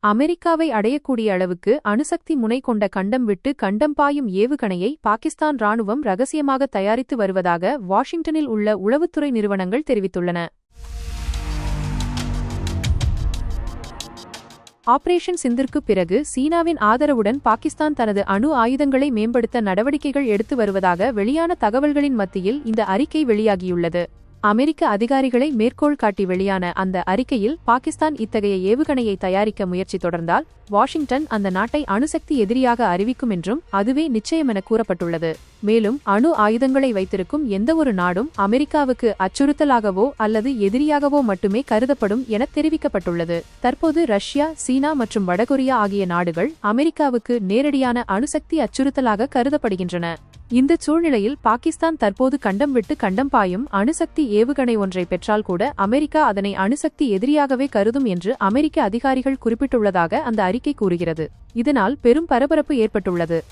அமெரிக்காவை அடையக்கூடிய அளவுக்கு அணுசக்தி முனை கொண்ட கண்டம் விட்டு கண்டம் பாயும் ஏவுகணையை பாகிஸ்தான் ராணுவம் ரகசியமாக தயாரித்து வருவதாக வாஷிங்டனில் உள்ள உளவுத்துறை நிறுவனங்கள் தெரிவித்துள்ளன. ஆபரேஷன் சிந்திற்கு பிறகு சீனாவின் ஆதரவுடன் பாகிஸ்தான் தனது அணு ஆயுதங்களை மேம்படுத்த நடவடிக்கைகள் எடுத்து வருவதாக வெளியான தகவல்களின் மத்தியில் இந்த அறிக்கை வெளியாகியுள்ளது. அமெரிக்க அதிகாரிகளை மேற்கோள் காட்டி வெளியான அந்த அறிக்கையில் பாகிஸ்தான் இத்தகைய ஏவுகணையை தயாரிக்க முயற்சி தொடர்ந்தால் வாஷிங்டன் அந்த நாட்டை அணுசக்தி எதிரியாக அறிவிக்கும் என்றும் அதுவே நிச்சயமென கூறப்பட்டுள்ளது. மேலும் அணு ஆயுதங்களை வைத்திருக்கும் எந்தவொரு நாடும் அமெரிக்காவுக்கு அச்சுறுத்தலாகவோ அல்லது எதிரியாகவோ மட்டுமே கருதப்படும் என தெரிவிக்கப்பட்டுள்ளது. தற்போது ரஷ்யா, சீனா மற்றும் வடகொரியா ஆகிய நாடுகள் அமெரிக்காவுக்கு நேரடியான அணுசக்தி அச்சுறுத்தலாக கருதப்படுகின்றன. இந்த சூழ்நிலையில் பாகிஸ்தான் தற்போது கண்டம் விட்டு கண்டம் பாயும் அணுசக்தி ஏவுகணை ஒன்றை பெற்றால் கூட அமெரிக்கா அதனை அணுசக்தி எதிரியாகவே கருதும் என்று அமெரிக்க அதிகாரிகள் குறிப்பிட்டுள்ளதாக அந்த அறிக்கை கூறுகிறது. இதனால் பெரும் பரபரப்பு ஏற்பட்டுள்ளது.